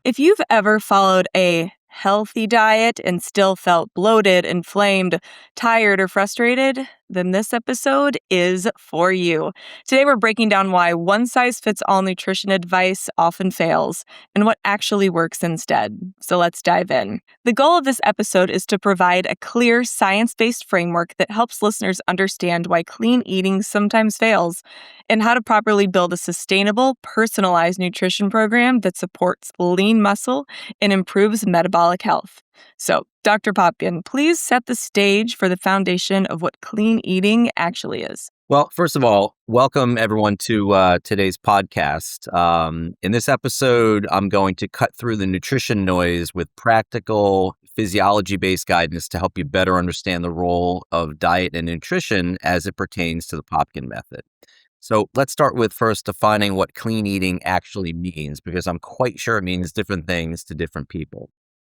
If you've ever followed a healthy diet and still felt bloated, inflamed, tired, or frustrated, then this episode is for you. Today, we're breaking down why one-size-fits-all nutrition advice often fails and what actually works instead. So let's dive in. The goal of this episode is to provide a clear, science-based framework that helps listeners understand why clean eating sometimes fails and how to properly build a sustainable, personalized nutrition program that supports lean muscle and improves metabolic health. So, Dr. Popkin, please set the stage for the foundation of what clean eating actually is. Well, first of all, welcome everyone to today's podcast. In this episode, I'm going to cut through the nutrition noise with practical physiology-based guidance to help you better understand the role of diet and nutrition as it pertains to the Popkin Method. So let's start with first defining what clean eating actually means, because I'm quite sure it means different things to different people.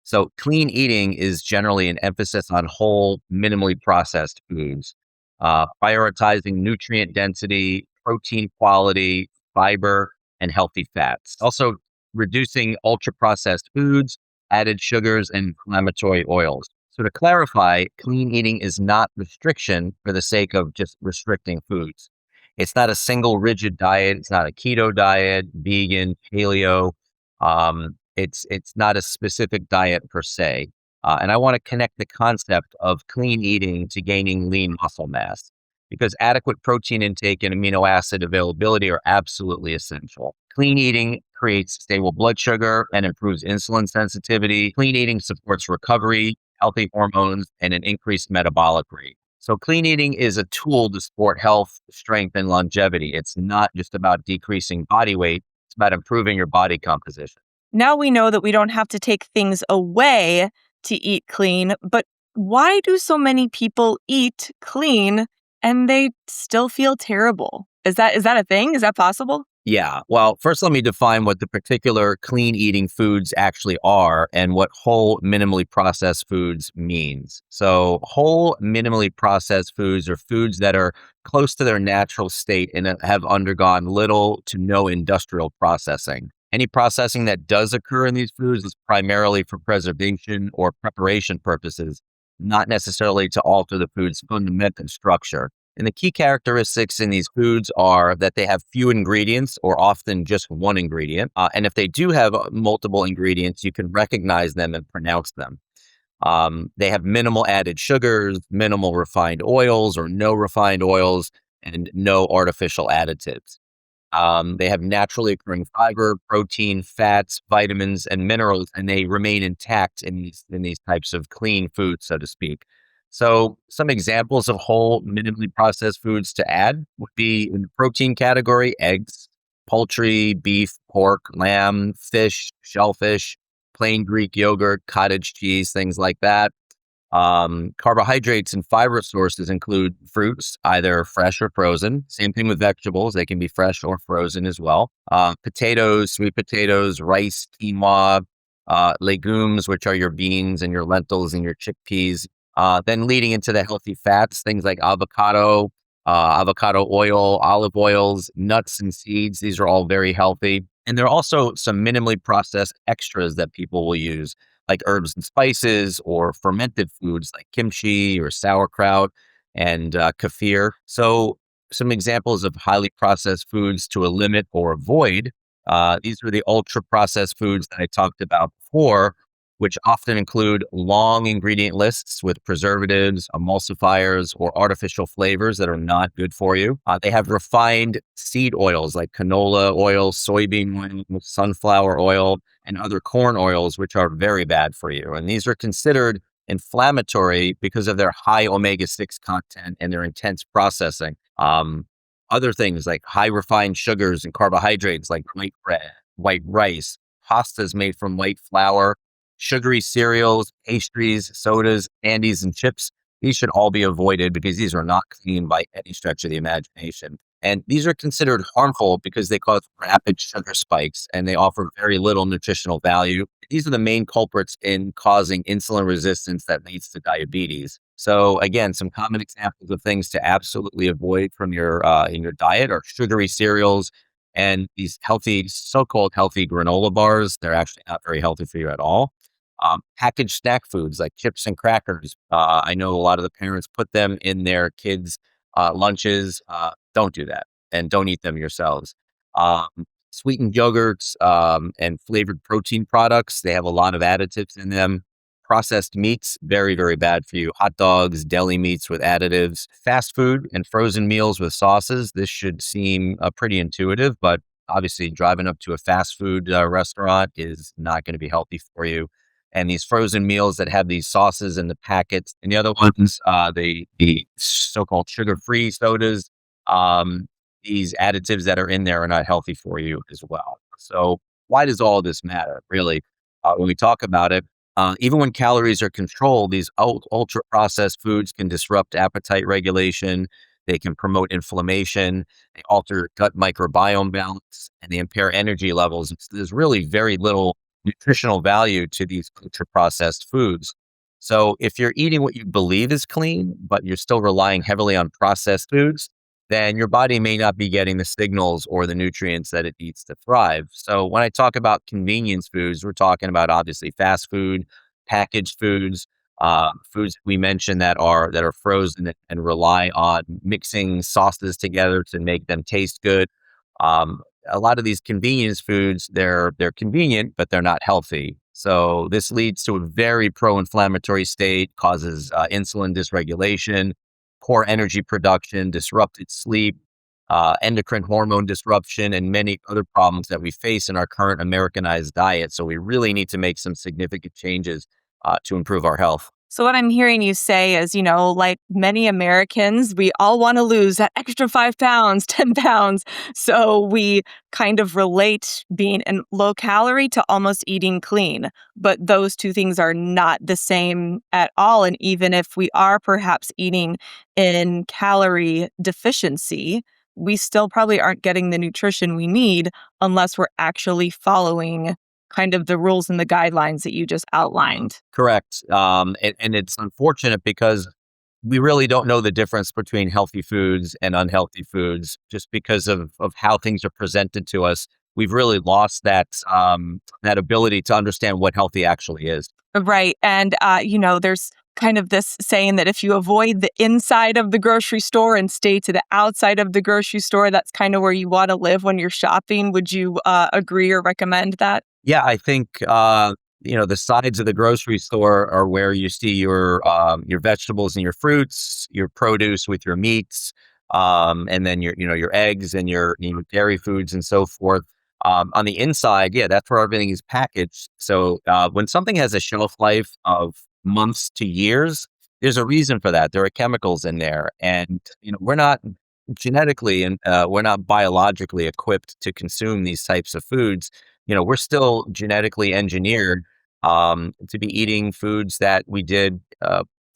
So clean eating is generally an emphasis on whole, minimally processed foods, prioritizing nutrient density, protein quality, fiber, and healthy fats. Also reducing ultra-processed foods, added sugars, and inflammatory oils. So to clarify, clean eating is not restriction for the sake of just restricting foods. It's not a single rigid diet. It's not a keto diet, vegan, paleo. It's not a specific diet per se. And I want to connect the concept of clean eating to gaining lean muscle mass, because adequate protein intake and amino acid availability are absolutely essential. Clean eating creates stable blood sugar and improves insulin sensitivity. Clean eating supports recovery, healthy hormones, and an increased metabolic rate. So clean eating is a tool to support health, strength, and longevity. It's not just about decreasing body weight. It's about improving your body composition. Now we know that we don't have to take things away to eat clean, but why do so many people eat clean and they still feel terrible? Is that a thing? Is that possible? Yeah. Well, first, let me define what the particular clean eating foods actually are and what whole minimally processed foods means. So whole minimally processed foods are foods that are close to their natural state and have undergone little to no industrial processing. Any processing that does occur in these foods is primarily for preservation or preparation purposes, not necessarily to alter the food's fundamental structure. And the key characteristics in these foods are that they have few ingredients or often just one ingredient. And if they do have multiple ingredients, you can recognize them and pronounce them. They have minimal added sugars, minimal refined oils or no refined oils, and no artificial additives. They have naturally occurring fiber, protein, fats, vitamins, and minerals, and they remain intact in these types of clean foods, so to speak. So some examples of whole minimally processed foods to add would be in the protein category: eggs, poultry, beef, pork, lamb, fish, shellfish, plain Greek yogurt, cottage cheese, things like that. Carbohydrates and fiber sources include fruits, either fresh or frozen. Same thing with vegetables. They can be fresh or frozen as well. Potatoes, sweet potatoes, rice, quinoa, legumes, which are your beans and your lentils and your chickpeas. Then leading into the healthy fats, things like avocado, avocado oil, olive oils, nuts and seeds. These are all very healthy. And there are also some minimally processed extras that people will use, like herbs and spices or fermented foods like kimchi or sauerkraut and kefir. So some examples of highly processed foods to limit or avoid. These are the ultra processed foods that I talked about before, which often include long ingredient lists with preservatives, emulsifiers, or artificial flavors that are not good for you. They have refined seed oils like canola oil, soybean oil, sunflower oil, and other corn oils, which are very bad for you. And these are considered inflammatory because of their high omega-6 content and their intense processing. Other things like high refined sugars and carbohydrates like white bread, white rice, pastas made from white flour, sugary cereals, pastries, sodas, candies, and chips. These should all be avoided because these are not clean by any stretch of the imagination. And these are considered harmful because they cause rapid sugar spikes and they offer very little nutritional value. These are the main culprits in causing insulin resistance that leads to diabetes. So again, some common examples of things to absolutely avoid from your in your diet are sugary cereals And these healthy, so-called healthy granola bars, they're actually not very healthy for you at all. Packaged snack foods like chips and crackers. I know a lot of the parents put them in their kids' lunches. Don't do that, and don't eat them yourselves. Um, Sweetened yogurts and flavored protein products, they have a lot of additives in them. Processed meats, very, very bad for you. Hot dogs, deli meats with additives, fast food and frozen meals with sauces. This should seem pretty intuitive, but obviously driving up to a fast food restaurant is not going to be healthy for you. And these frozen meals that have these sauces in the packets, and the other ones, the so-called sugar-free sodas, um, these additives that are in there are not healthy for you as well. So why does all this matter, really? When we talk about it, even when calories are controlled, these ultra processed foods can disrupt appetite regulation. They can promote inflammation. They alter gut microbiome balance, and they impair energy levels. There's really very little nutritional value to these ultra processed foods. So if you're eating what you believe is clean, but you're still relying heavily on processed foods, then your body may not be getting the signals or the nutrients that it needs to thrive. So when I talk about convenience foods, we're talking about obviously fast food, packaged foods, foods we mentioned that are frozen and rely on mixing sauces together to make them taste good. A lot of these convenience foods, they're convenient, but they're not healthy. So this leads to a very pro-inflammatory state, causes insulin dysregulation, poor energy production, disrupted sleep, endocrine hormone disruption, and many other problems that we face in our current Americanized diet. So we really need to make some significant changes to improve our health. So what I'm hearing you say is, like many Americans, we all want to lose that extra 5 pounds, 10 pounds. So we kind of relate being in low calorie to almost eating clean. But those two things are not the same at all. And even if we are perhaps eating in calorie deficiency, we still probably aren't getting the nutrition we need unless we're actually following kind of the rules and the guidelines that you just outlined. Correct. And it's unfortunate because we really don't know the difference between healthy foods and unhealthy foods just because of how things are presented to us. We've really lost that ability to understand what healthy actually is. Right. And, there's kind of this saying that if you avoid the inside of the grocery store and stay to the outside of the grocery store, that's kind of where you want to live when you're shopping. Would you agree or recommend that? Yeah, I think the sides of the grocery store are where you see your vegetables and your fruits, your produce with your meats, and then your eggs and your dairy foods and so forth. On the inside, yeah, that's where everything is packaged. So when something has a shelf life of months to years, there's a reason for that. There are chemicals in there, and we're not genetically and we're not biologically equipped to consume these types of foods. We're still genetically engineered to be eating foods that we did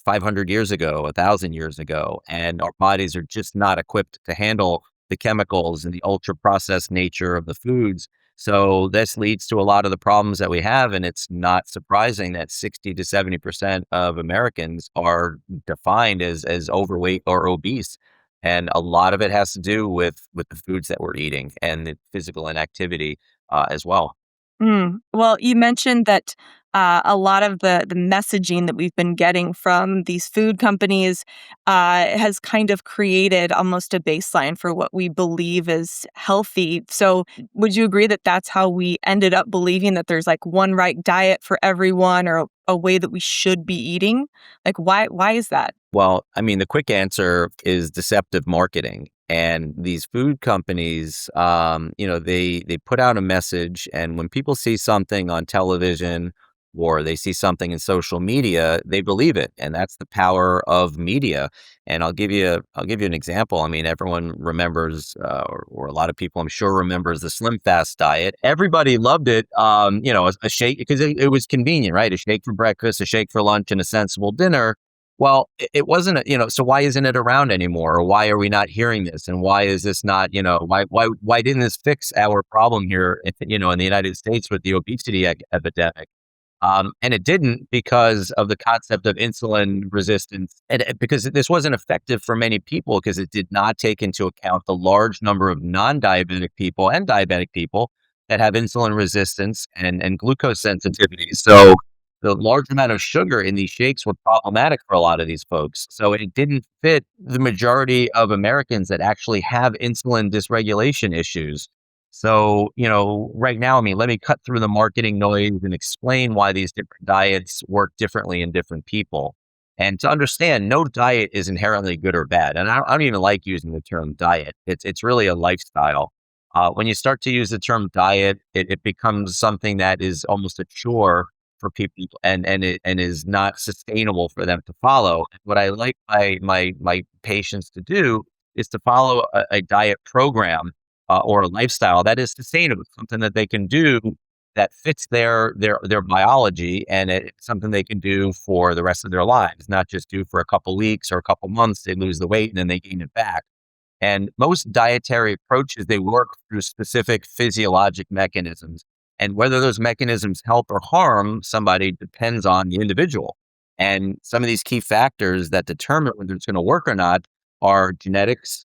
500 years ago, 1,000 years ago, and our bodies are just not equipped to handle the chemicals and the ultra processed nature of the foods. So this leads to a lot of the problems that we have, and it's not surprising that 60 to 70% of Americans are defined as overweight or obese. And a lot of it has to do with the foods that we're eating and the physical inactivity as well. Well, you mentioned that a lot of the messaging that we've been getting from these food companies has kind of created almost a baseline for what we believe is healthy. So would you agree that that's how we ended up believing that there's like one right diet for everyone or a way that we should be eating? Like, why is that? Well, I mean, the quick answer is deceptive marketing. And these food companies, they put out a message, and when people see something on television or they see something in social media, they believe it, and that's the power of media. And I'll give you an example. I mean, everyone remembers, or a lot of people, I'm sure, remembers the Slim Fast diet. Everybody loved it. A shake because it was convenient, right? A shake for breakfast, a shake for lunch, and a sensible dinner. Well, it wasn't, so why isn't it around anymore? Or why are we not hearing this? And why is this not, why didn't this fix our problem here, in the United States with the obesity epidemic? And it didn't because of the concept of insulin resistance. And because this wasn't effective for many people because it did not take into account the large number of non-diabetic people and diabetic people that have insulin resistance and glucose sensitivity. So the large amount of sugar in these shakes were problematic for a lot of these folks. So it didn't fit the majority of Americans that actually have insulin dysregulation issues. So, right now, let me cut through the marketing noise and explain why these different diets work differently in different people. And to understand, no diet is inherently good or bad. And I don't even like using the term diet. It's really a lifestyle. When you start to use the term diet, it becomes something that is almost a chore for people and is not sustainable for them to follow. What I like my patients to do is to follow a diet program or a lifestyle that is sustainable, something that they can do that fits their biology, and it's something they can do for the rest of their lives, not just do for a couple weeks or a couple months. They lose the weight and then they gain it back. And most dietary approaches, they work through specific physiologic mechanisms. And whether those mechanisms help or harm somebody depends on the individual. And some of these key factors that determine whether it's going to work or not are genetics,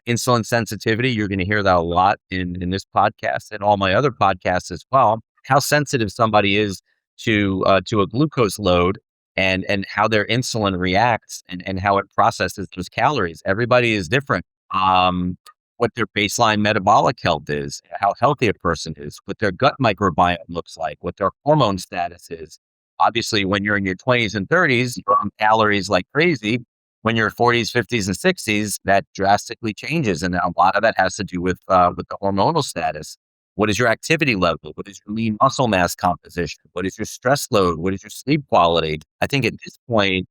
insulin sensitivity. You're going to hear that a lot in this podcast and all my other podcasts as well. How sensitive somebody is to a glucose load and how their insulin reacts and how it processes those calories. Everybody is different. What their baseline metabolic health is, how healthy a person is, what their gut microbiome looks like, what their hormone status is. Obviously, when you're in your 20s and 30s, you're on calories like crazy. When you're 40s, 50s, and 60s, that drastically changes. And a lot of that has to do with the hormonal status. What is your activity level? What is your lean muscle mass composition? What is your stress load? What is your sleep quality? I think at this point,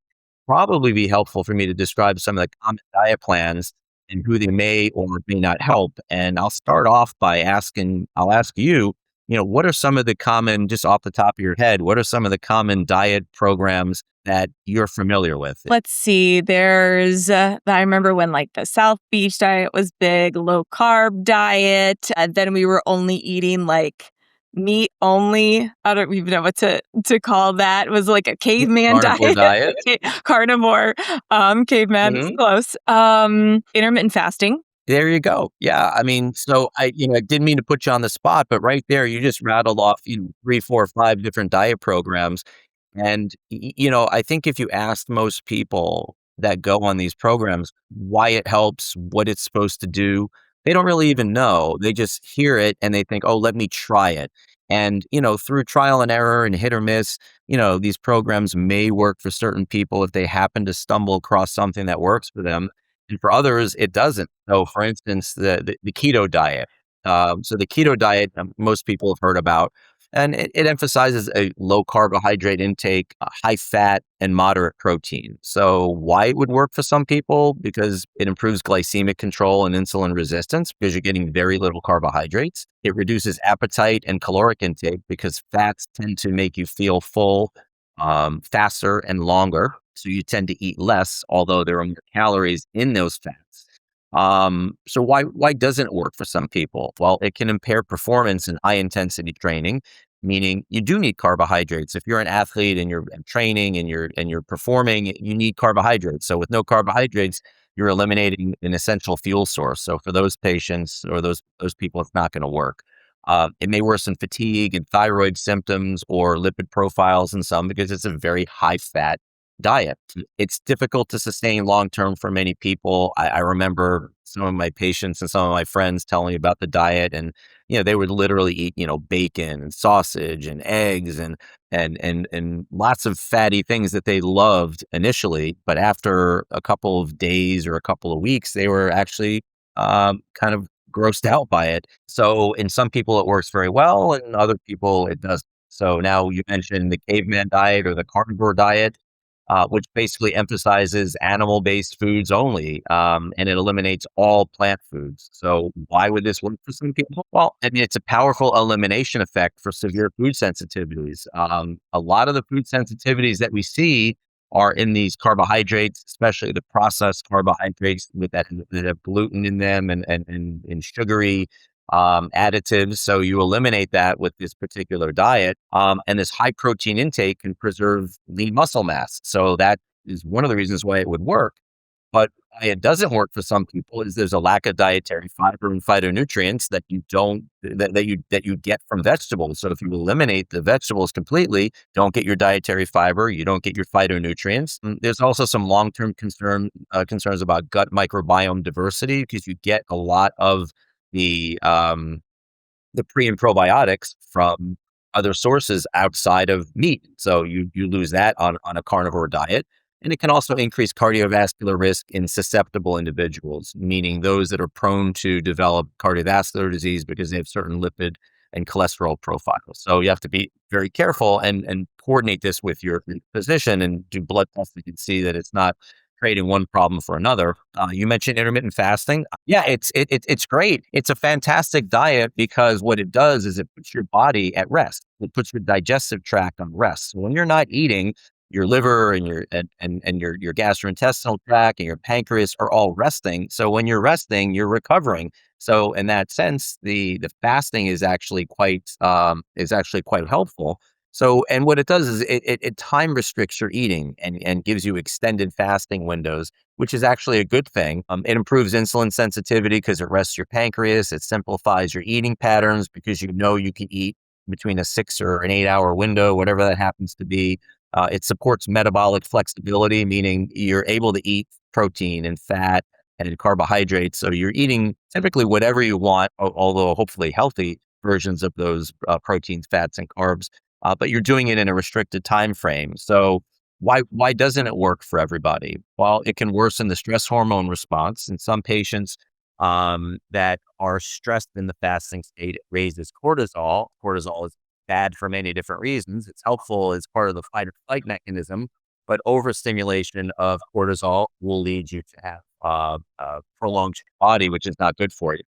probably be helpful for me to describe some of the common diet plans and who they may or may not help. And I'll start off by I'll ask you, what are some of the common, just off the top of your head, what are some of the common diet programs that you're familiar with? Let's see. I remember when like the South Beach diet was big, low carb diet. And then we were only eating like meat only. I don't even know what to call that. It was like a caveman Carnivore diet. Carnivore, caveman, it's close. Intermittent fasting. There you go. Yeah. So I didn't mean to put you on the spot, but right there, you just rattled off, 3, 4, 5 different diet programs. And, I think if you asked most people that go on these programs why it helps, what it's supposed to do, they don't really even know. They just hear it and they think, oh, let me try it. And, through trial and error and hit or miss, these programs may work for certain people if they happen to stumble across something that works for them. And for others, it doesn't. So, for instance, the keto diet. So the keto diet, most people have heard about, and it emphasizes a low carbohydrate intake, high fat, and moderate protein. So why it would work for some people? Because it improves glycemic control and insulin resistance because you're getting very little carbohydrates. It reduces appetite and caloric intake because fats tend to make you feel full faster and longer. So you tend to eat less, although there are more calories in those fats. So why doesn't it work for some people? Well, it can impair performance in high intensity training, meaning you do need carbohydrates. If you're an athlete and you're training and you're performing, you need carbohydrates. So with no carbohydrates, you're eliminating an essential fuel source. So for those patients or those people, it's not going to work. It may worsen fatigue and thyroid symptoms or lipid profiles in some because it's a very high fat diet. It's difficult to sustain long term for many people. I remember some of my patients and some of my friends telling me about the diet, and they would literally eat bacon and sausage and eggs and lots of fatty things that they loved initially, but after a couple of days or a couple of weeks, they were actually kind of grossed out by it. So in some people it works very well, and other people it doesn't. So now you mentioned the caveman diet or the carnivore diet. Which basically emphasizes animal-based foods only, and it eliminates all plant foods. So why would this work for some people? Well, it's a powerful elimination effect for severe food sensitivities. A lot of the food sensitivities that we see are in these carbohydrates, especially the processed carbohydrates that have gluten in them and sugary. additives. So you eliminate that with this particular diet. And this high protein intake can preserve lean muscle mass. So that is one of the reasons why it would work. But why it doesn't work for some people is there's a lack of dietary fiber and phytonutrients that you get from vegetables. So if you eliminate the vegetables completely, don't get your dietary fiber, you don't get your phytonutrients. There's also some long-term concerns about gut microbiome diversity because you get a lot of the pre and probiotics from other sources outside of meat. So you lose that on a carnivore diet. And it can also increase cardiovascular risk in susceptible individuals, meaning those that are prone to develop cardiovascular disease because they have certain lipid and cholesterol profiles. So you have to be very careful and coordinate this with your physician and do blood tests to see that it's not creating one problem for another. You mentioned intermittent fasting. Yeah, it's great. It's a fantastic diet because what it does is it puts your body at rest. It puts your digestive tract on rest. So when you're not eating, your liver and your gastrointestinal tract and your pancreas are all resting. So when you're resting, you're recovering. So in that sense, the fasting is actually quite helpful. So, and what it does is it time restricts your eating and gives you extended fasting windows, which is actually a good thing. It improves insulin sensitivity because it rests your pancreas. It simplifies your eating patterns because you know you can eat between a 6 or an 8 hour window, whatever that happens to be. It supports metabolic flexibility, meaning you're able to eat protein and fat and carbohydrates. So you're eating typically whatever you want, although hopefully healthy versions of those proteins, fats, and carbs. But you're doing it in a restricted time frame. So why doesn't it work for everybody? Well, it can worsen the stress hormone response. In some patients that are stressed in the fasting state, it raises cortisol. Cortisol is bad for many different reasons. It's helpful as part of the fight or flight mechanism, but overstimulation of cortisol will lead you to have prolonged body, which is not good for you.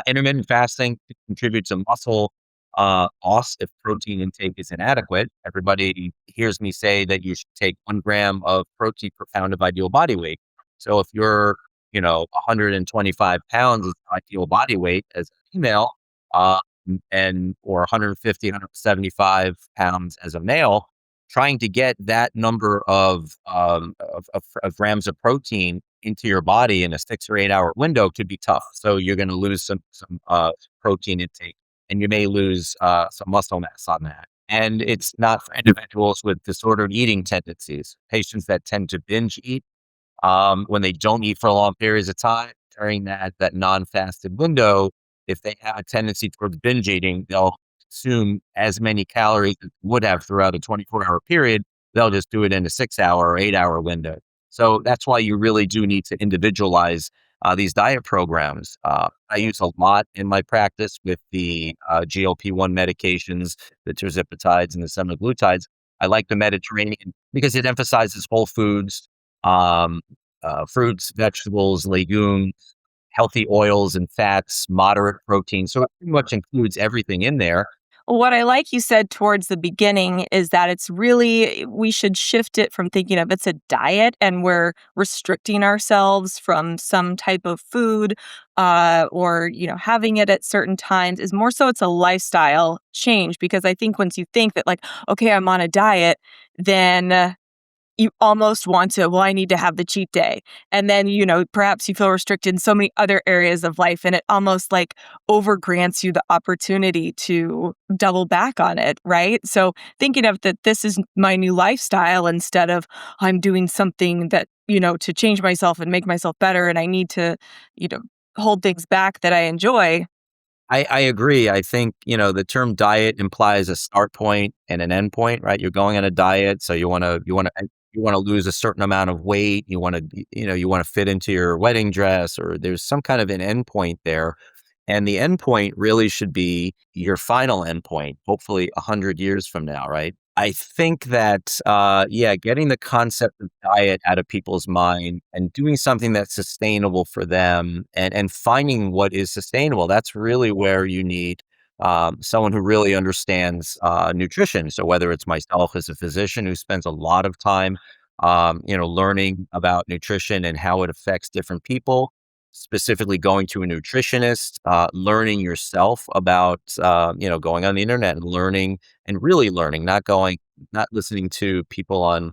Intermittent fasting contributes to muscle loss if protein intake is inadequate. Everybody hears me say that you should take 1 gram of protein per pound of ideal body weight. So if you're, 125 pounds is ideal body weight as a female, or 150, 175 pounds as a male, trying to get that number of grams of protein into your body in a 6 or 8 hour window could be tough. So you're going to lose some protein intake, and you may lose some muscle mass on that. And it's not for individuals with disordered eating tendencies, patients that tend to binge eat when they don't eat for long periods of time during that non-fasted window. If they have a tendency towards binge eating, they'll consume as many calories as they would have throughout a 24-hour period. They'll just do it in a 6 hour or 8 hour window. So that's why you really do need to individualize these diet programs. I use a lot in my practice with the GLP-1 medications, the tirzepatides and the semaglutides. I like the Mediterranean because it emphasizes whole foods, fruits, vegetables, legumes, healthy oils and fats, moderate protein. So it pretty much includes everything in there. What I like you said towards the beginning is that it's really, we should shift it from thinking of it's a diet and we're restricting ourselves from some type of food or, having it at certain times is more so it's a lifestyle change. Because I think once you think that like, okay, I'm on a diet, then you almost want to, well, I need to have the cheat day. And then, perhaps you feel restricted in so many other areas of life, and it almost like overgrants you the opportunity to double back on it, right? So thinking of that this is my new lifestyle instead of I'm doing something that, to change myself and make myself better, and I need to, hold things back that I enjoy. I agree. I think, the term diet implies a start point and an end point, right? You're going on a diet. So you want to lose a certain amount of weight. You want to fit into your wedding dress, or there's some kind of an end point there. And the end point really should be your final end point, hopefully 100 years from now, right? I think that, getting the concept of diet out of people's mind and doing something that's sustainable for them and finding what is sustainable, that's really where you need someone who really understands nutrition. So whether it's myself as a physician who spends a lot of time, learning about nutrition and how it affects different people, specifically going to a nutritionist, learning yourself about, going on the internet and learning and really learning, not listening to people on,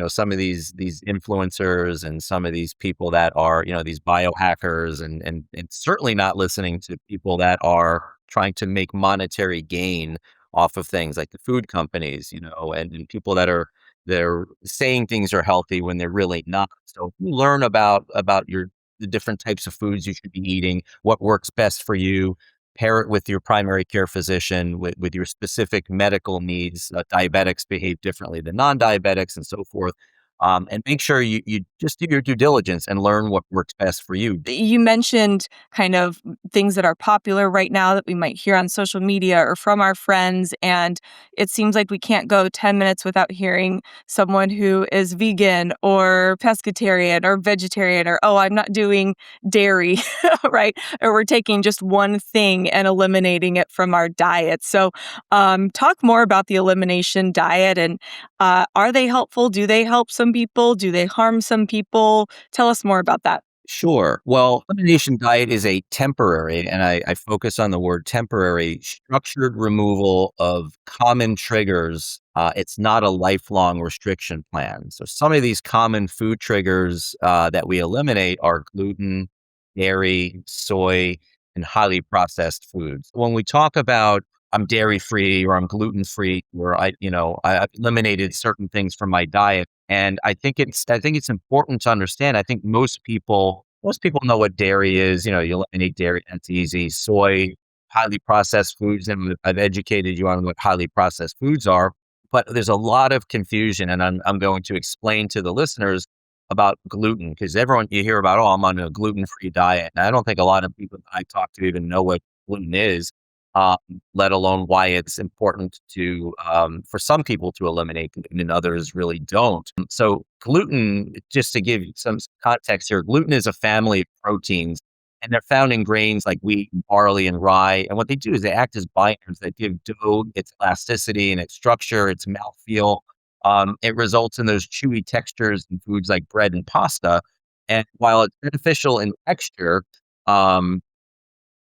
some of these influencers and some of these people that are, these biohackers and certainly not listening to people that are trying to make monetary gain off of things like the food companies, and people that are they're saying things are healthy when they're really not. So you learn about the different types of foods you should be eating, what works best for you, pair it with your primary care physician, with your specific medical needs. Diabetics behave differently than non-diabetics and so forth. And make sure you just do your due diligence and learn what works best for you. You mentioned kind of things that are popular right now that we might hear on social media or from our friends. And it seems like we can't go 10 minutes without hearing someone who is vegan or pescatarian or vegetarian or, oh, I'm not doing dairy, right? Or we're taking just one thing and eliminating it from our diet. So talk more about the elimination diet and are they helpful? Do they help some people? Do they harm some people? Tell us more about that. Sure. Well, elimination diet is a temporary, and I focus on the word temporary, structured removal of common triggers. It's not a lifelong restriction plan. So some of these common food triggers that we eliminate are gluten, dairy, soy, and highly processed foods. When we talk about I'm dairy free or I'm gluten free, or I've eliminated certain things from my diet. And I think it's important to understand. I think most people know what dairy is. You eliminate dairy, that's easy. Soy, highly processed foods, and I've educated you on what highly processed foods are. But there's a lot of confusion, and I'm going to explain to the listeners about gluten because you hear about, oh, I'm on a gluten-free diet. And I don't think a lot of people I talk to even know what gluten is, let alone why it's important for some people to eliminate gluten and others really don't. So gluten, just to give you some context here, gluten is a family of proteins and they're found in grains like wheat, and barley, and rye. And what they do is they act as binders that give dough its elasticity and its structure, its mouthfeel. It results in those chewy textures in foods like bread and pasta. And while it's beneficial in texture, um,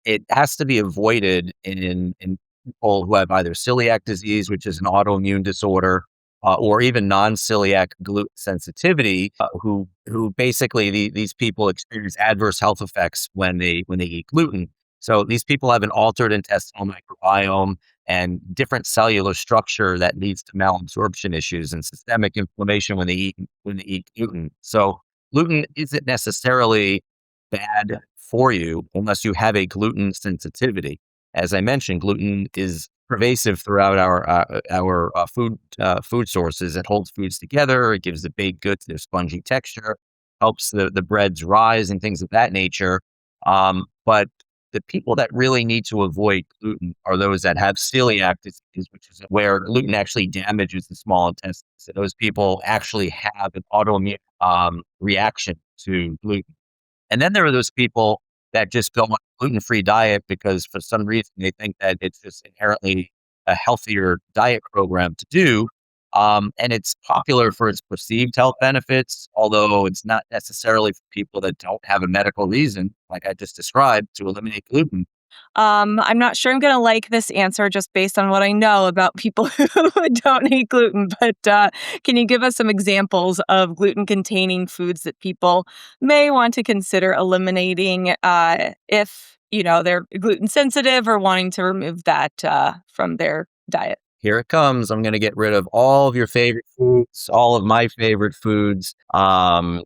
it has to be avoided in people who have either celiac disease, which is an autoimmune disorder, or even non-celiac gluten sensitivity, who basically these people experience adverse health effects when they eat gluten. So these people have an altered intestinal microbiome and different cellular structure that leads to malabsorption issues and systemic inflammation when they eat gluten. So gluten isn't necessarily bad for you unless you have a gluten sensitivity. As I mentioned, gluten is pervasive throughout our food sources. It holds foods together. It gives the baked goods their spongy texture, helps the breads rise and things of that nature. But the people that really need to avoid gluten are those that have celiac disease, which is where gluten actually damages the small intestine. So those people actually have an autoimmune reaction to gluten. And then there are those people that just go on a gluten-free diet because for some reason they think that it's just inherently a healthier diet program to do. And it's popular for its perceived health benefits, although it's not necessarily for people that don't have a medical reason, like I just described, to eliminate gluten. I'm not sure I'm going to like this answer just based on what I know about people who don't eat gluten, but can you give us some examples of gluten-containing foods that people may want to consider eliminating if, they're gluten sensitive or wanting to remove that from their diet? Here it comes. I'm going to get rid of all of your favorite foods, all of my favorite foods. When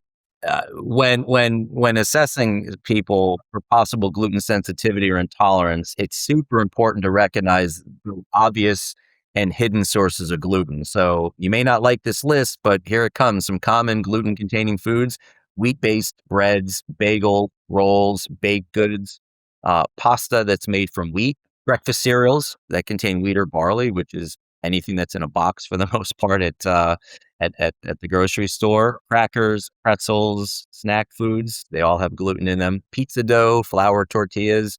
assessing people for possible gluten sensitivity or intolerance, it's super important to recognize the obvious and hidden sources of gluten. So you may not like this list, but here it comes. Some common gluten-containing foods: wheat-based breads, bagel, rolls, baked goods, pasta that's made from wheat, breakfast cereals that contain wheat or barley, which is anything that's in a box for the most part at the grocery store, crackers, pretzels, snack foods, they all have gluten in them. Pizza dough, flour tortillas.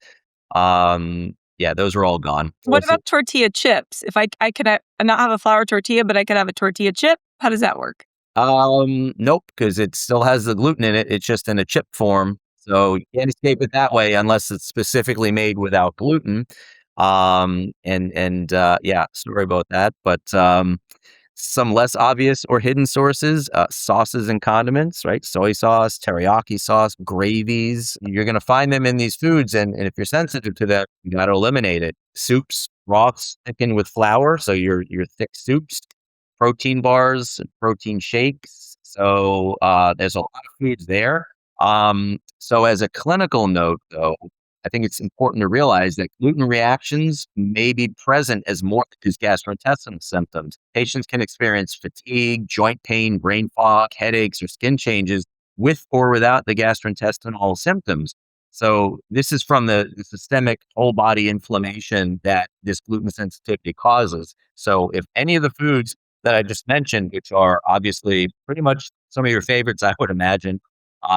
Yeah, those are all gone. What about tortilla chips? If I could not have a flour tortilla, but I could have a tortilla chip, how does that work? Nope, because it still has the gluten in it. It's just in a chip form. So you can't escape it that way unless it's specifically made without gluten. Yeah, sorry about that. But some less obvious or hidden sources, sauces and condiments, right? Soy sauce, teriyaki sauce, gravies. You're going to find them in these foods. And if you're sensitive to that, you got to eliminate it. Soups, broths thickened with flour. So your thick soups, protein bars, protein shakes. So there's a lot of foods there. So as a clinical note, though, I think it's important to realize that gluten reactions may be present as more than just gastrointestinal symptoms. Patients can experience fatigue, joint pain, brain fog, headaches, or skin changes with or without the gastrointestinal symptoms. So this is from the systemic whole body inflammation that this gluten sensitivity causes. So if any of the foods that I just mentioned, which are obviously pretty much some of your favorites, I would imagine,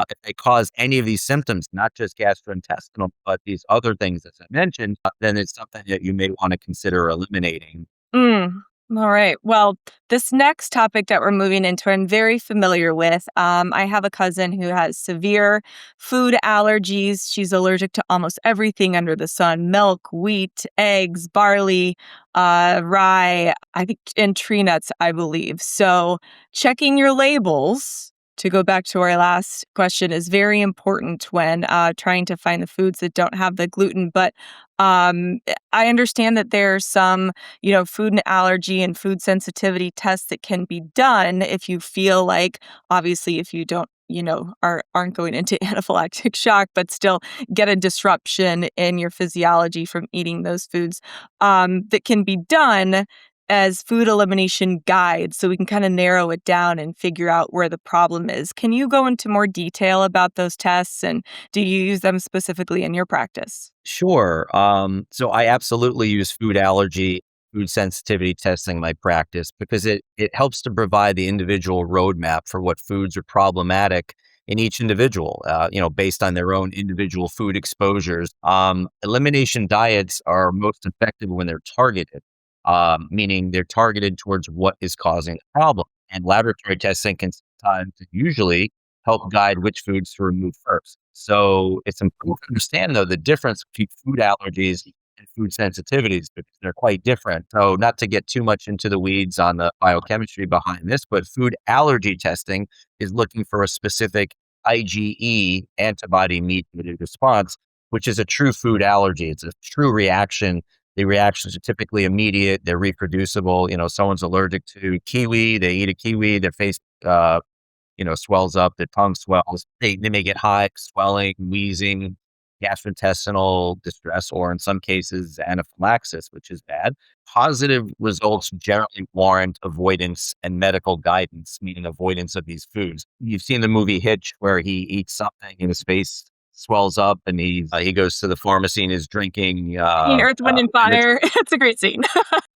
if they cause any of these symptoms, not just gastrointestinal, but these other things as I mentioned, then it's something that you may want to consider eliminating. Mm. All right. Well, this next topic that we're moving into, I'm very familiar with. I have a cousin who has severe food allergies. She's allergic to almost everything under the sun: milk, wheat, eggs, barley, rye, I think, and tree nuts, I believe. So, checking your labels, to go back to our last question, is very important when trying to find the foods that don't have the gluten. But I understand that there are some, food and allergy and food sensitivity tests that can be done if you feel like, obviously, if you don't, aren't going into anaphylactic shock, but still get a disruption in your physiology from eating those foods, that can be done as food elimination guides, so we can kind of narrow it down and figure out where the problem is. Can you go into more detail about those tests, and do you use them specifically in your practice? Sure. So I absolutely use food allergy, food sensitivity testing in my practice because it helps to provide the individual roadmap for what foods are problematic in each individual, based on their own individual food exposures. Elimination diets are most effective when they're targeted, meaning they're targeted towards what is causing the problem. And laboratory testing can sometimes, usually, help guide which foods to remove first. So it's important to understand, though, the difference between food allergies and food sensitivities because they're quite different. So not to get too much into the weeds on the biochemistry behind this, but food allergy testing is looking for a specific IgE, antibody mediated response, which is a true food allergy. It's a true reaction. The reactions are typically immediate. They're reproducible. Someone's allergic to kiwi. They eat a kiwi. Their face swells up, the tongue swells. They may get high, swelling, wheezing, gastrointestinal distress, or in some cases, anaphylaxis, which is bad. Positive results generally warrant avoidance and medical guidance, meaning avoidance of these foods. You've seen the movie Hitch, where he eats something and his face swells up, and he goes to the pharmacy and is drinking. Earth, Wind, and And it's Fire. It's a great scene.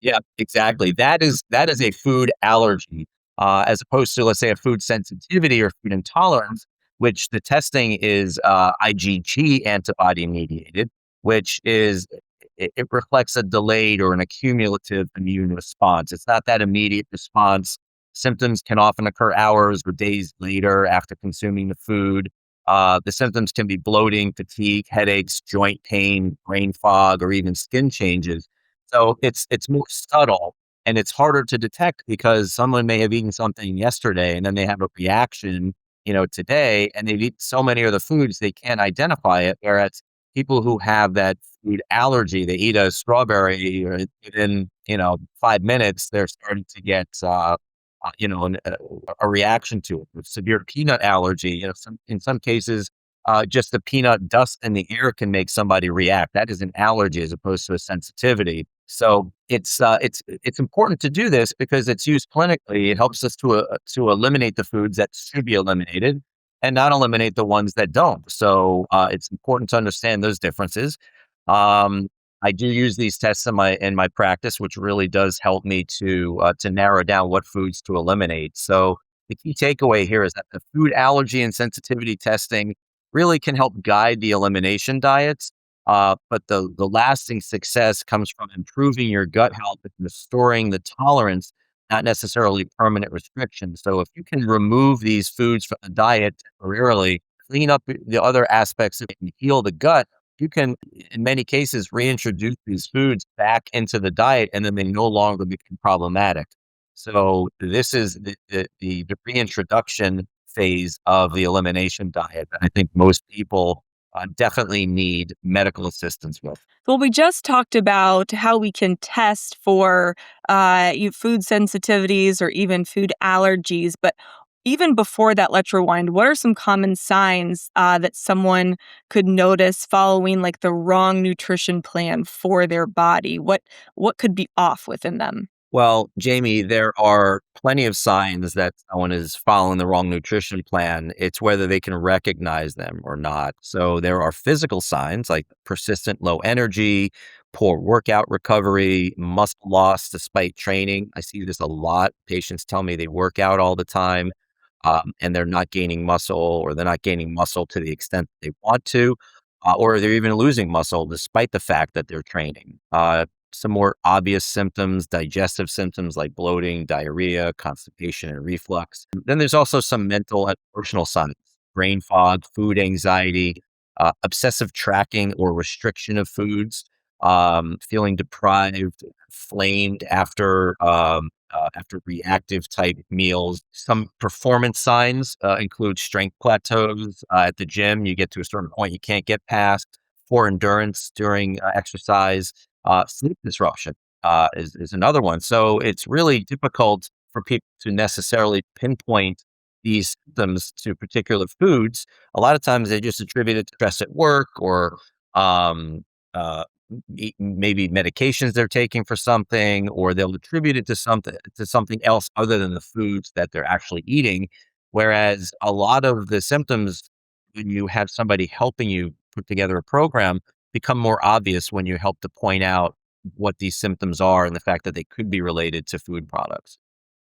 Yeah, exactly. That is a food allergy, as opposed to, let's say, a food sensitivity or food intolerance, which the testing is IgG antibody mediated, which is it reflects a delayed or an accumulative immune response. It's not that immediate response. Symptoms can often occur hours or days later after consuming the food. The symptoms can be bloating, fatigue, headaches, joint pain, brain fog, or even skin changes. So it's more subtle and it's harder to detect because someone may have eaten something yesterday and then they have a reaction, today, and they've eaten so many other foods they can't identify it. Whereas people who have that food allergy, they eat a strawberry or within 5 minutes, they're starting to get a reaction to it. With severe peanut allergy, in some cases, just the peanut dust in the air can make somebody react. That is an allergy as opposed to a sensitivity. So it's important to do this because it's used clinically. It helps us to eliminate the foods that should be eliminated and not eliminate the ones that don't. So it's important to understand those differences. Um, I do use these tests in my practice, which really does help me to narrow down what foods to eliminate. So the key takeaway here is that the food allergy and sensitivity testing really can help guide the elimination diets. But the lasting success comes from improving your gut health and restoring the tolerance, not necessarily permanent restriction. So if you can remove these foods from the diet temporarily, clean up the other aspects and heal the gut, you can, in many cases, reintroduce these foods back into the diet, and then they no longer become problematic. So this is the reintroduction phase of the elimination diet that I think most people definitely need medical assistance with. Well, we just talked about how we can test for food sensitivities or even food allergies. But even before that, let's rewind. What are some common signs that someone could notice following like the wrong nutrition plan for their body? What could be off within them? Well, Jamie, there are plenty of signs that someone is following the wrong nutrition plan. It's whether they can recognize them or not. So there are physical signs like persistent low energy, poor workout recovery, muscle loss despite training. I see this a lot. Patients tell me they work out all the time, and they're not gaining muscle, or they're not gaining muscle to the extent they want to, or they're even losing muscle despite the fact that they're training. Some more obvious symptoms, digestive symptoms like bloating, diarrhea, constipation, and reflux. Then there's also some mental and emotional signs, brain fog, food anxiety, obsessive tracking or restriction of foods, feeling deprived, inflamed after reactive type meals. Some performance signs include strength plateaus at the gym. You get to a certain point you can't get past. Poor endurance during exercise. Sleep disruption is another one. So it's really difficult for people to necessarily pinpoint these symptoms to particular foods. A lot of times they just attribute it to stress at work, or um, uh, maybe medications they're taking for something, or they'll attribute it to something else other than the foods that they're actually eating. Whereas a lot of the symptoms, when you have somebody helping you put together a program, become more obvious when you help to point out what these symptoms are and the fact that they could be related to food products.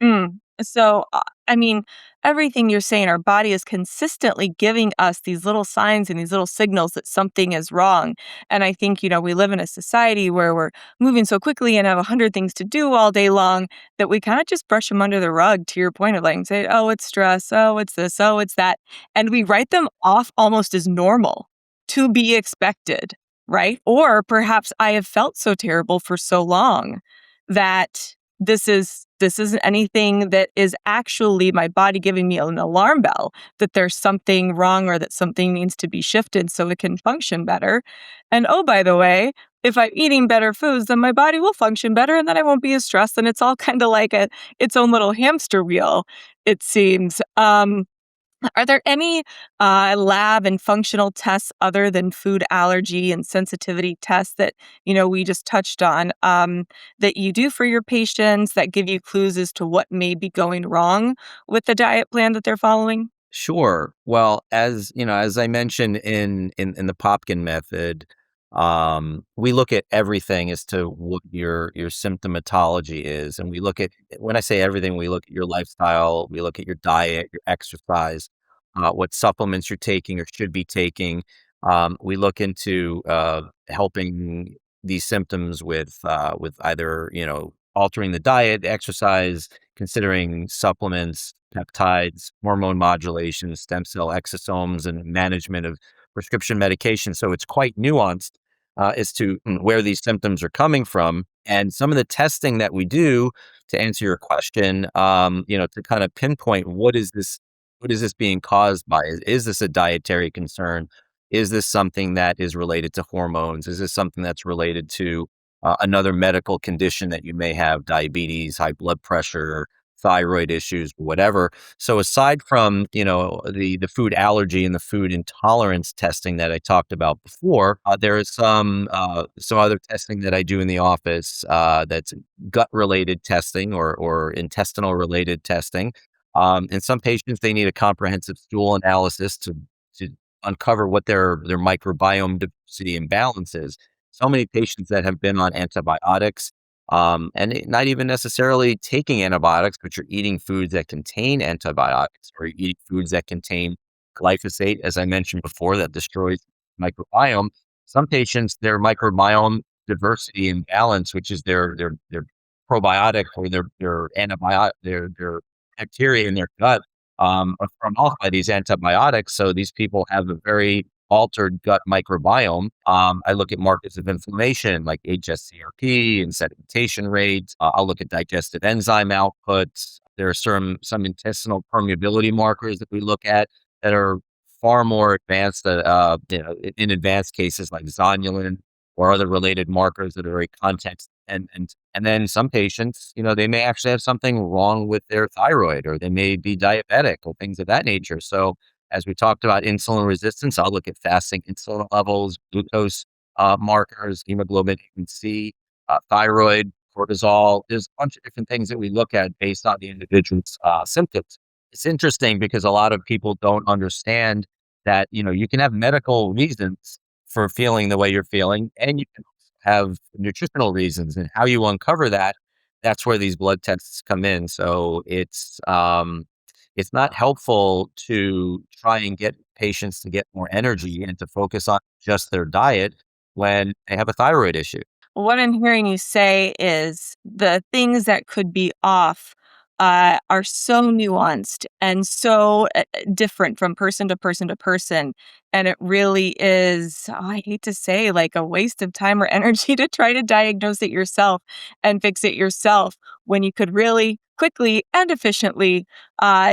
Mm. So, I mean, everything you're saying, our body is consistently giving us these little signs and these little signals that something is wrong. And I think, we live in a society where we're moving so quickly and have 100 things to do all day long that we kind of just brush them under the rug, to your point of like, and say, oh, it's stress. Oh, it's this. Oh, it's that. And we write them off almost as normal, to be expected, right? Or perhaps I have felt so terrible for so long that this isn't anything that is actually my body giving me an alarm bell that there's something wrong or that something needs to be shifted so it can function better. And oh, by the way, if I'm eating better foods, then my body will function better and then I won't be as stressed. And it's all kind of like its own little hamster wheel, it seems. Are there any lab and functional tests other than food allergy and sensitivity tests that we just touched on, that you do for your patients that give you clues as to what may be going wrong with the diet plan that they're following? Sure. Well, as you know, as I mentioned in the Popkin method, we look at everything as to what your symptomatology is, and we look at, when I say everything, we look at your lifestyle, we look at your diet, your exercise, what supplements you're taking or should be taking. We look into helping these symptoms with either altering the diet, exercise, considering supplements, peptides, hormone modulation, stem cell exosomes, and management of prescription medication. So it's quite nuanced as to where these symptoms are coming from. And some of the testing that we do to answer your question, to kind of pinpoint what is this being caused by? Is this a dietary concern? Is this something that is related to hormones? Is this something that's related to another medical condition that you may have, diabetes, high blood pressure, thyroid issues, whatever? So aside from, the food allergy and the food intolerance testing that I talked about before, there is some other testing that I do in the office that's gut related testing or intestinal related testing. In some patients, they need a comprehensive stool analysis to uncover what their microbiome diversity imbalance is. So many patients that have been on antibiotics, not even necessarily taking antibiotics, but you're eating foods that contain antibiotics, or you're eating foods that contain glyphosate, as I mentioned before, that destroys microbiome. Some patients, their microbiome diversity imbalance, which is their probiotic or their antibiotic, their bacteria in their gut, from all by these antibiotics. So these people have a very altered gut microbiome. I look at markers of inflammation like HSCRP and sedimentation rates. I'll look at digestive enzyme outputs. There are some intestinal permeability markers that we look at that are far more advanced, in advanced cases like zonulin or other related markers that are very context. And then some patients, they may actually have something wrong with their thyroid, or they may be diabetic or things of that nature. So as we talked about insulin resistance, I'll look at fasting insulin levels, glucose markers, hemoglobin A1C, thyroid, cortisol. There's a bunch of different things that we look at based on the individual's symptoms. It's interesting because a lot of people don't understand that, you can have medical reasons for feeling the way you're feeling, and you can have nutritional reasons, and how you uncover that. That's where these blood tests come in. So it's not helpful to try and get patients to get more energy and to focus on just their diet when they have a thyroid issue. What I'm hearing you say is the things that could be off are so nuanced and so different from person to person to person. And it really is, I hate to say, like a waste of time or energy to try to diagnose it yourself and fix it yourself when you could really quickly and efficiently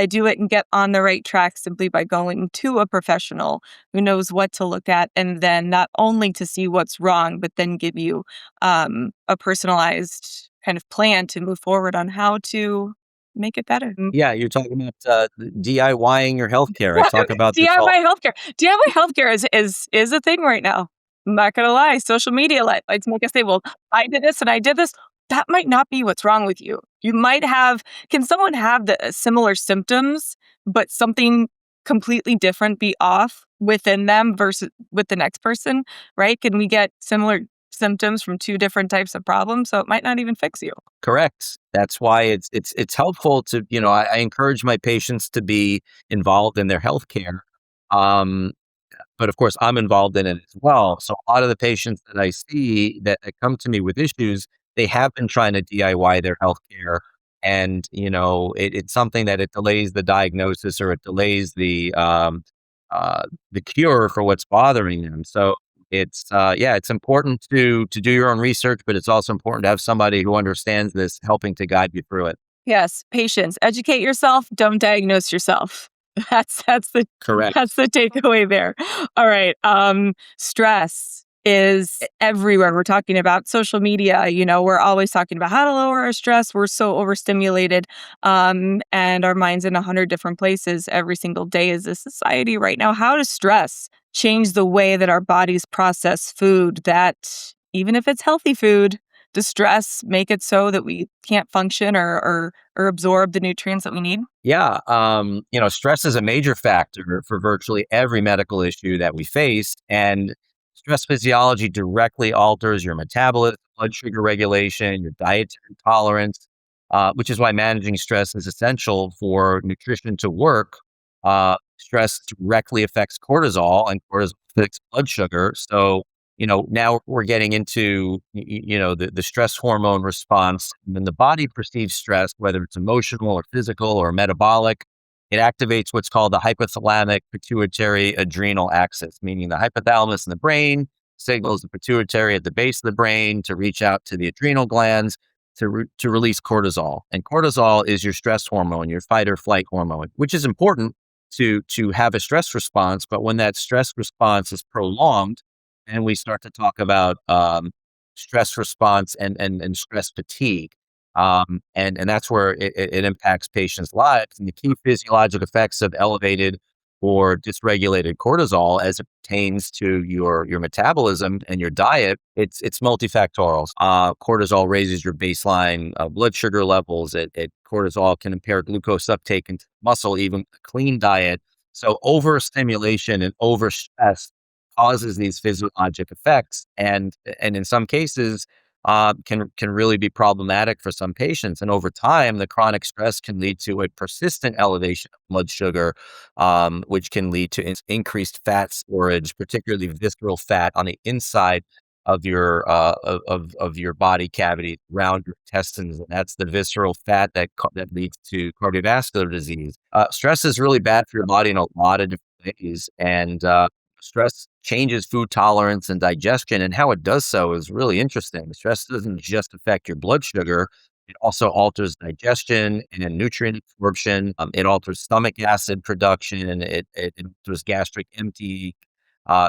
do it and get on the right track simply by going to a professional who knows what to look at, and then not only to see what's wrong, but then give you a personalized kind of plan to move forward on how to make it better. Yeah, you're talking about DIYing your healthcare. I talk about this all. DIY healthcare. DIY healthcare is a thing right now. I'm not gonna lie. Social media likes to make us say, "Well, I did this and I did this." That might not be what's wrong with you. You might have. Can someone have the similar symptoms, but something completely different be off within them versus with the next person? Right? Can we get similar symptoms from two different types of problems? So it might not even fix you. Correct. That's why it's helpful to, I encourage my patients to be involved in their healthcare. Um, but of course, I'm involved in it as well. So a lot of the patients that I see that come to me with issues, they have been trying to DIY their healthcare, and it's something that it delays the diagnosis, or it delays the cure for what's bothering them. So it's important to do your own research, but it's also important to have somebody who understands this helping to guide you through it. Yes, patience. Educate yourself. Don't diagnose yourself. That's the Correct. that's the takeaway there. All right. Stress is everywhere. We're talking about social media. We're always talking about how to lower our stress. We're so overstimulated, and our mind's in 100 different places every single day as a society right now. How does stress change the way that our bodies process food? That even if it's healthy food, does stress make it so that we can't function or absorb the nutrients that we need? Yeah. Stress is a major factor for virtually every medical issue that we face. And stress physiology directly alters your metabolism, blood sugar regulation, your dietary tolerance, which is why managing stress is essential for nutrition to work. Stress directly affects cortisol, and cortisol affects blood sugar. So, now we're getting into, the stress hormone response. When the body perceives stress, whether it's emotional or physical or metabolic, it activates what's called the hypothalamic pituitary adrenal axis, meaning the hypothalamus in the brain signals the pituitary at the base of the brain to reach out to the adrenal glands to release cortisol. And cortisol is your stress hormone, your fight or flight hormone, which is important to have a stress response. But when that stress response is prolonged, and we start to talk about stress response and stress fatigue. And that's where it impacts patients' lives. And the key physiologic effects of elevated or dysregulated cortisol as it pertains to your metabolism and your diet, it's multifactorial. Cortisol raises your baseline blood sugar levels. Cortisol can impair glucose uptake into muscle, even a clean diet. So overstimulation and overstress causes these physiologic effects, and in some cases can really be problematic for some patients. And over time, the chronic stress can lead to a persistent elevation of blood sugar, which can lead to increased fat storage, particularly visceral fat on the inside of your body cavity around your intestines, and that's the visceral fat that leads to cardiovascular disease. Stress is really bad for your body in a lot of different ways, and stress changes food tolerance and digestion, and how it does so is really interesting. Stress doesn't just affect your blood sugar. It also alters digestion and nutrient absorption. It alters stomach acid production. It alters gastric empty.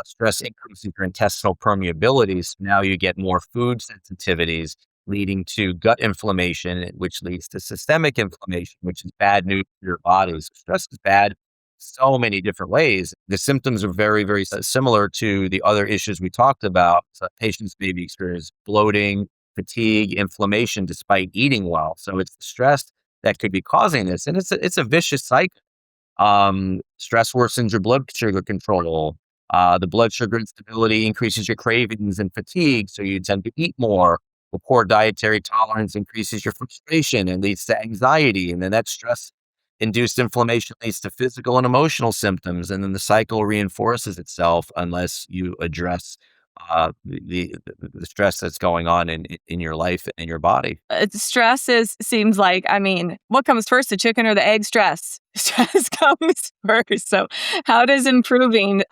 Stress increases your intestinal permeability. So now you get more food sensitivities, leading to gut inflammation, which leads to systemic inflammation, which is bad news for your body. So stress is bad so many different ways. The symptoms are very, very similar to the other issues we talked about. So patients may be experiencing bloating, fatigue, inflammation despite eating well. So it's the stress that could be causing this. And it's a vicious cycle. Stress worsens your blood sugar control. The blood sugar instability increases your cravings and fatigue, so you tend to eat more. The poor dietary tolerance increases your frustration and leads to anxiety. And then that stress induced inflammation leads to physical and emotional symptoms. And then the cycle reinforces itself unless you address the stress that's going on in your life and your body. Stress seems like, I mean, what comes first, the chicken or the egg? Stress. Stress comes first. So, how does improving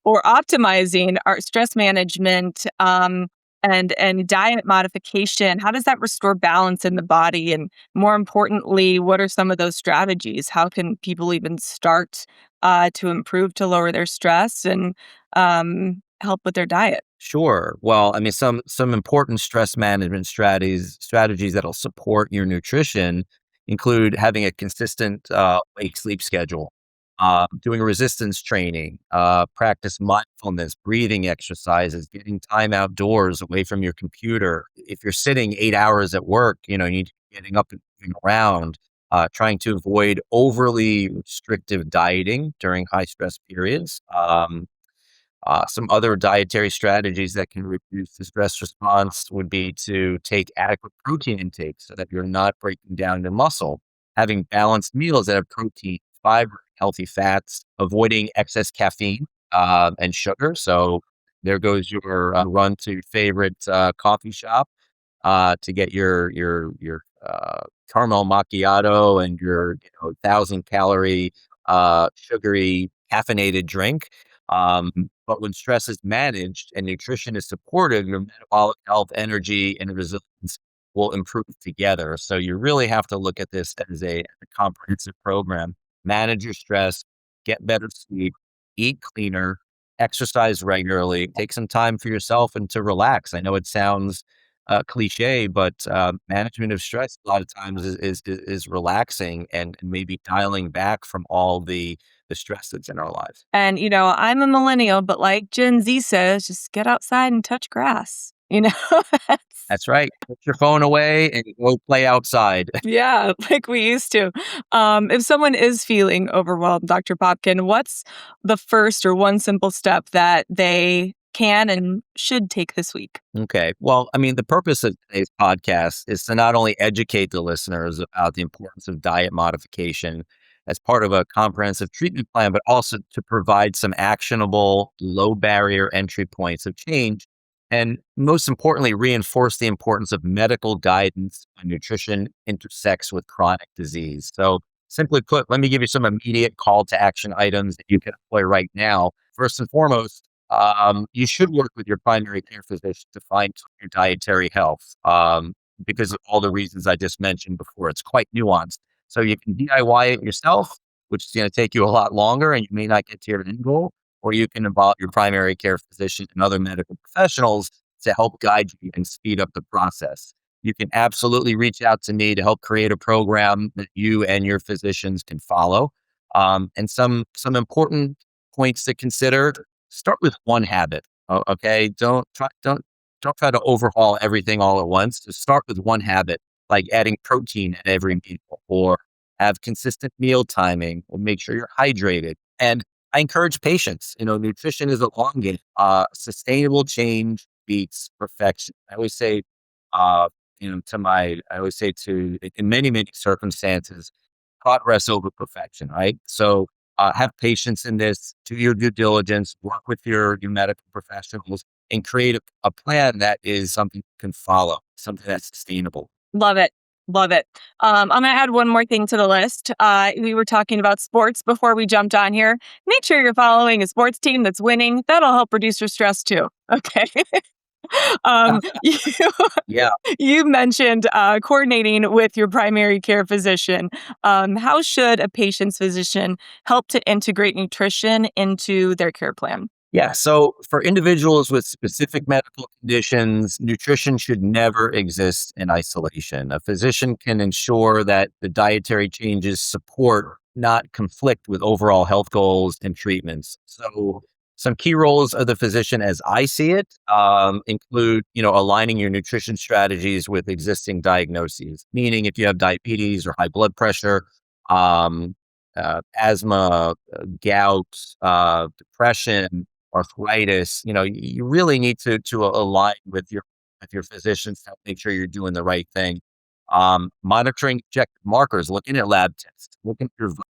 or optimizing our stress management and diet modification, how does that restore balance in the body? And more importantly, what are some of those strategies? How can people even start to improve to lower their stress and help with their diet? Sure. Well, I mean, some important stress management strategies that'll support your nutrition include having a consistent wake sleep schedule, doing resistance training, practice mindfulness, breathing exercises, getting time outdoors away from your computer. If you're sitting 8 hours at work, you need to be getting up and moving around. Trying to avoid overly restrictive dieting during high stress periods. Some other dietary strategies that can reduce the stress response would be to take adequate protein intake so that you're not breaking down your muscle, having balanced meals that have protein, fiber, healthy fats, avoiding excess caffeine and sugar. So there goes your run to your favorite coffee shop to get your caramel macchiato and your 1,000 calorie sugary caffeinated drink. But when stress is managed and nutrition is supportive, your metabolic health, energy, and resilience will improve together. So you really have to look at this as a comprehensive program. Manage your stress, get better sleep, eat cleaner, exercise regularly, take some time for yourself and to relax. I know it sounds cliche, but management of stress a lot of times is relaxing and maybe dialing back from all the stress that's in our lives. And, I'm a millennial, but like Gen Z says, just get outside and touch grass. That's, That's right. Put your phone away and go play outside. yeah, like we used to. If someone is feeling overwhelmed, Dr. Popkin, what's the first or one simple step that they can and should take this week? Okay. Well, I mean, the purpose of today's podcast is to not only educate the listeners about the importance of diet modification as part of a comprehensive treatment plan, but also to provide some actionable, low barrier entry points of change. And most importantly, reinforce the importance of medical guidance when nutrition intersects with chronic disease. So, simply put, let me give you some immediate call to action items that you can employ right now. First and foremost, you should work with your primary care physician to fine tune your dietary health because of all the reasons I just mentioned before. It's quite nuanced. So you can DIY it yourself, which is going to take you a lot longer and you may not get to your end goal, or you can involve your primary care physician and other medical professionals to help guide you and speed up the process. You can absolutely reach out to me to help create a program that you and your physicians can follow. And some important points to consider. Start with one habit. Okay. Don't try to overhaul everything all at once. Just start with one habit, like adding protein at every meal or have consistent meal timing or make sure you're hydrated. And I encourage patience. Nutrition is a long game. Sustainable change beats perfection. I always say in many, many circumstances, progress over perfection, right? So have patience in this, do your due diligence, work with your medical professionals, and create a plan that is something you can follow, something that's sustainable. Love it. Love it. I'm going to add one more thing to the list. We were talking about sports before we jumped on here. Make sure you're following a sports team that's winning. That'll help reduce your stress too. Okay. You, Yeah. you mentioned coordinating with your primary care physician. How should a patient's physician help to integrate nutrition into their care plan? Yeah. So for individuals with specific medical conditions, nutrition should never exist in isolation. A physician can ensure that the dietary changes support, not conflict with overall health goals and treatments. So some key roles of the physician, as I see it, include, aligning your nutrition strategies with existing diagnoses. Meaning, if you have diabetes or high blood pressure, um, asthma, gout, depression, arthritis, you really need to align with your physicians to make sure you're doing the right thing. Monitoring objective markers, looking at lab tests,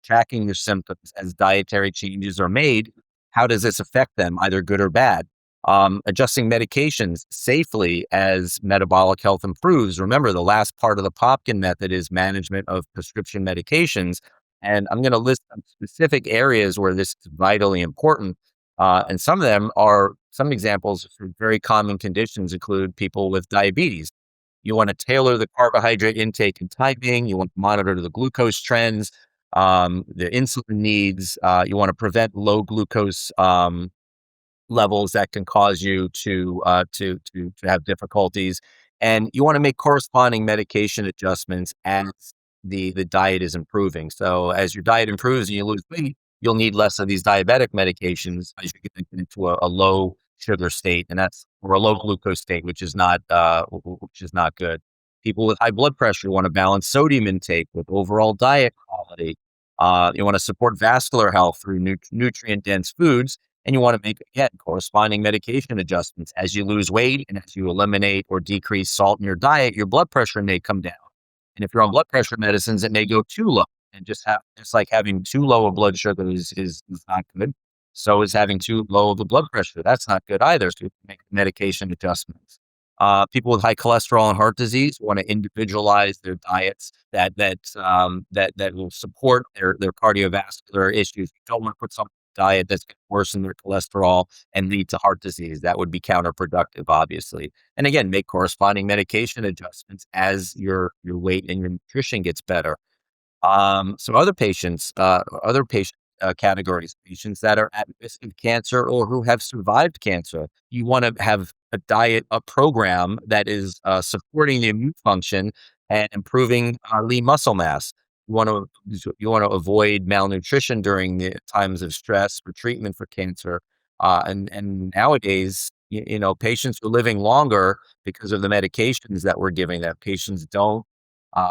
tracking your symptoms as dietary changes are made. How does this affect them, either good or bad? Adjusting medications safely as metabolic health improves. Remember, the last part of the Popkin method is management of prescription medications. And I'm going to list some specific areas where this is vitally important. And some examples for very common conditions include people with diabetes. You want to tailor the carbohydrate intake and timing. You want to monitor the glucose trends, the insulin needs. You want to prevent low glucose levels that can cause you to have difficulties, and you want to make corresponding medication adjustments as the diet is improving. So as your diet improves and you lose weight, you'll need less of these diabetic medications as you get into a low sugar state, or a low glucose state, which is not good. People with high blood pressure want to balance sodium intake with overall diet quality. You want to support vascular health through nutrient dense foods, and you want to make, again, corresponding medication adjustments. As you lose weight and as you eliminate or decrease salt in your diet, your blood pressure may come down. And if you're on blood pressure medicines, it may go too low. And just like having too low of blood sugar is not good. So is having too low of the blood pressure. That's not good either. So you make medication adjustments. People with high cholesterol and heart disease want to individualize their diets that will support their cardiovascular issues. You don't want to put something in a diet that's going to worsen their cholesterol and lead to heart disease. That would be counterproductive, obviously. And again, make corresponding medication adjustments as your weight and your nutrition gets better. Some other patient categories, patients that are at risk of cancer or who have survived cancer. You want to have a program that is supporting the immune function and improving lean muscle mass. You want to avoid malnutrition during the times of stress for treatment for cancer. And nowadays, patients are living longer because of the medications that we're giving them.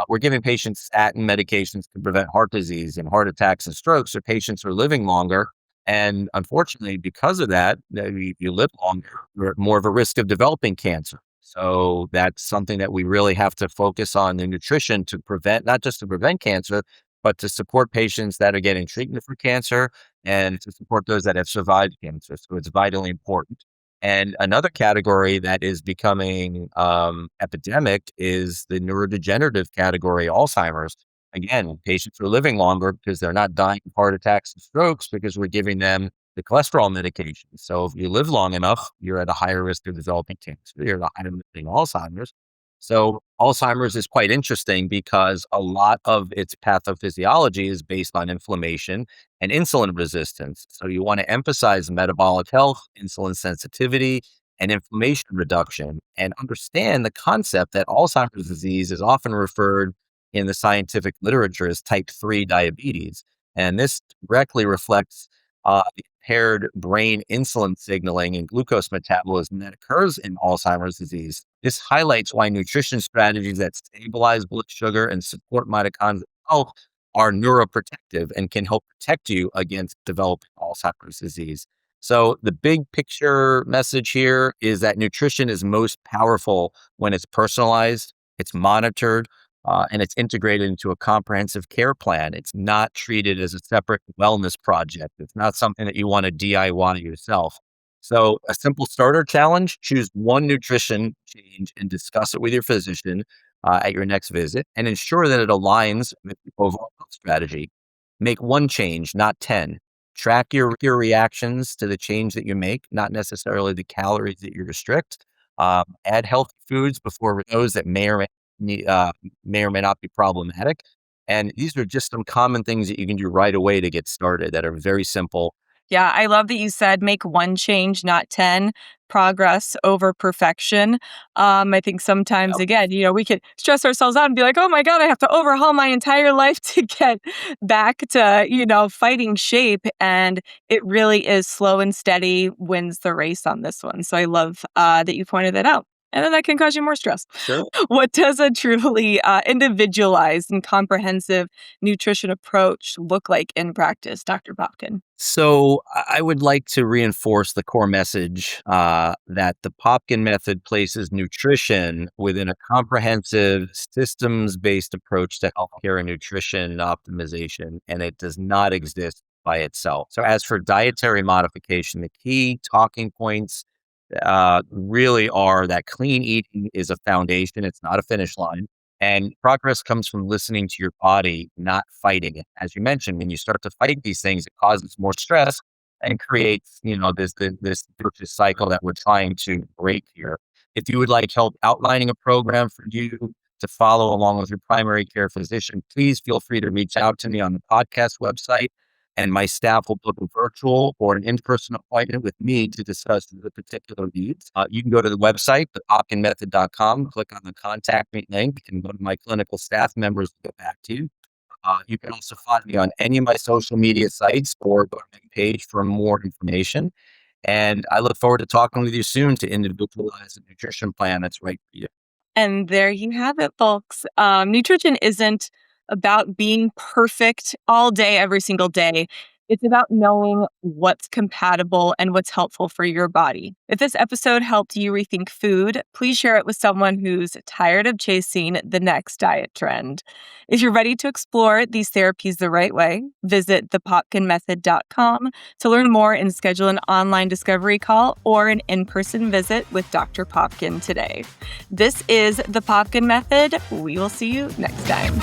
We're giving patients statin medications to prevent heart disease and heart attacks and strokes. So patients are living longer. And unfortunately, because of that, you live longer, you're at more of a risk of developing cancer. So that's something that we really have to focus on the nutrition to prevent, not just to prevent cancer, but to support patients that are getting treatment for cancer and to support those that have survived cancer. So it's vitally important. And another category that is becoming epidemic is the neurodegenerative category, Alzheimer's. Again, patients are living longer because they're not dying of heart attacks and strokes because we're giving them the cholesterol medication. So if you live long enough, you're at a higher risk of developing cancer. You're at a higher risk of Alzheimer's. So Alzheimer's is quite interesting because a lot of its pathophysiology is based on inflammation and insulin resistance. So you want to emphasize metabolic health, insulin sensitivity, and inflammation reduction, and understand the concept that Alzheimer's disease is often referred in the scientific literature as type 3 diabetes. And this directly reflects the impaired brain insulin signaling and glucose metabolism that occurs in Alzheimer's disease. This highlights why nutrition strategies that stabilize blood sugar and support mitochondrial health are neuroprotective and can help protect you against developing Alzheimer's disease. So the big picture message here is that nutrition is most powerful when it's personalized, it's monitored, and it's integrated into a comprehensive care plan. It's not treated as a separate wellness project. It's not something that you want to DIY yourself. So a simple starter challenge, choose one nutrition change and discuss it with your physician at your next visit and ensure that it aligns with the overall health strategy. Make one change, not 10. Track your reactions to the change that you make, not necessarily the calories that you restrict. Add healthy foods before those that may or may not be problematic. And these are just some common things that you can do right away to get started that are very simple. Yeah, I love that you said make one change, not 10. Progress over perfection. I think sometimes, Yep. again, we could stress ourselves out and be like, oh my God, I have to overhaul my entire life to get back to, fighting shape. And it really is slow and steady wins the race on this one. So I love that you pointed that out. And then that can cause you more stress. Sure. What does a truly individualized and comprehensive nutrition approach look like in practice, Dr. Popkin? So I would like to reinforce the core message that the Popkin method places nutrition within a comprehensive, systems-based approach to healthcare and nutrition optimization, and it does not exist by itself. So as for dietary modification, the key talking points really are that clean eating is a foundation. It's not a finish line. And progress comes from listening to your body, not fighting it. As you mentioned, when you start to fight these things, it causes more stress and creates, this vicious cycle that we're trying to break here. If you would like help outlining a program for you to follow along with your primary care physician, please feel free to reach out to me on the podcast website, and my staff will book a virtual or an in-person appointment with me to discuss the particular needs. You can go to the website, thepopkinmethod.com, click on the contact me link, and go to my clinical staff members to get back to you. You can also find me on any of my social media sites or go to my page for more information. And I look forward to talking with you soon to individualize a nutrition plan that's right for you. And there you have it, folks. Nutrition isn't about being perfect all day, every single day. It's about knowing what's compatible and what's helpful for your body. If this episode helped you rethink food, please share it with someone who's tired of chasing the next diet trend. If you're ready to explore these therapies the right way, visit thepopkinmethod.com to learn more and schedule an online discovery call or an in-person visit with Dr. Popkin today. This is the Popkin Method. We will see you next time.